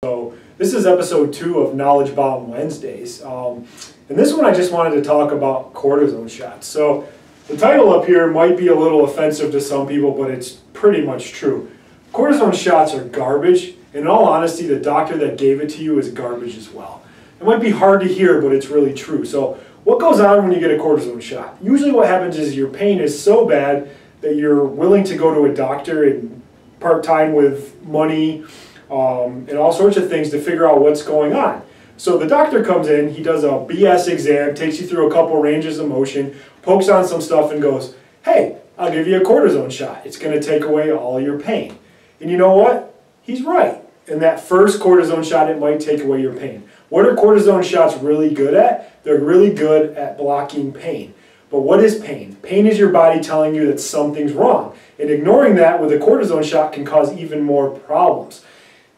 So this is episode 2 of Knowledge Bomb Wednesdays. And this one I just wanted to talk about cortisone shots. So the title up here might be a little offensive to some people, but it's pretty much true. Cortisone shots are garbage. In all honesty, the doctor that gave it to you is garbage as well. It might be hard to hear, but it's really true. So what goes on when you get a cortisone shot? Usually what happens is your pain is so bad that you're willing to go to a doctor and part-time with money, and all sorts of things to figure out what's going on. So the doctor comes in, he does a BS exam, takes you through a couple ranges of motion, pokes on some stuff and goes, hey, I'll give you a cortisone shot. It's going to take away all your pain. And you know what? He's right. In that first cortisone shot, it might take away your pain. What are cortisone shots really good at? They're really good at blocking pain. But what is pain? Pain is your body telling you that something's wrong. And ignoring that with a cortisone shot can cause even more problems.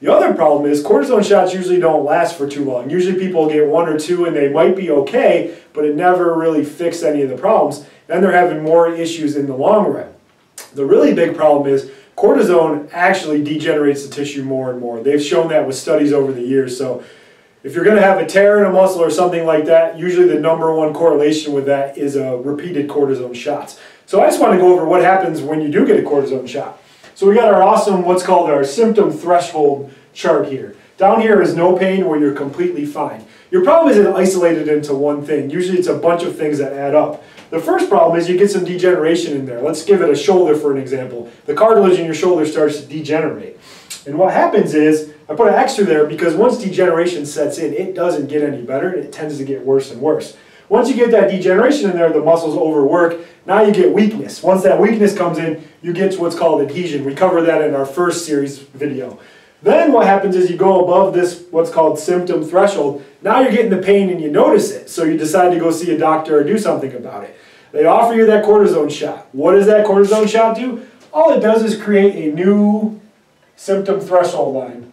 The other problem is cortisone shots usually don't last for too long. Usually people get 1 or 2 and they might be okay, but it never really fixes any of the problems. Then they're having more issues in the long run. The really big problem is cortisone actually degenerates the tissue more and more. They've shown that with studies over the years. So if you're going to have a tear in a muscle or something like that, usually the #1 correlation with that is repeated cortisone shots. So I just want to go over what happens when you do get a cortisone shot. So we got our awesome, what's called our symptom threshold chart here. Down here is no pain where you're completely fine. Your problem isn't isolated into one thing. Usually it's a bunch of things that add up. The first problem is you get some degeneration in there. Let's give it a shoulder for an example. The cartilage in your shoulder starts to degenerate. And what happens is, I put an extra there because once degeneration sets in, it doesn't get any better. It tends to get worse and worse. Once you get that degeneration in there, the muscles overwork. Now you get weakness. Once that weakness comes in, you get to what's called adhesion. We covered that in our first series video. Then what happens is you go above this, what's called symptom threshold. Now you're getting the pain and you notice it. So you decide to go see a doctor or do something about it. They offer you that cortisone shot. What does that cortisone shot do? All it does is create a new symptom threshold line.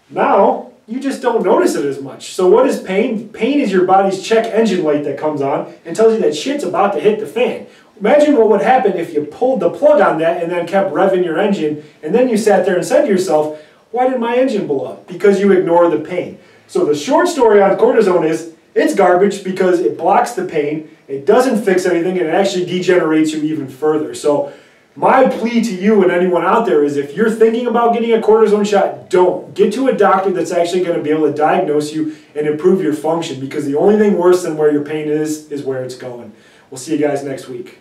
Now, you just don't notice it as much. So what is pain? Pain is your body's check engine light that comes on and tells you that shit's about to hit the fan. Imagine what would happen if you pulled the plug on that and then kept revving your engine, and then you sat there and said to yourself, why did my engine blow up? Because you ignore the pain. So the short story on cortisone is, it's garbage because it blocks the pain, it doesn't fix anything, and it actually degenerates you even further. So my plea to you and anyone out there is if you're thinking about getting a cortisone shot, don't. Get to a doctor that's actually going to be able to diagnose you and improve your function, because the only thing worse than where your pain is where it's going. We'll see you guys next week.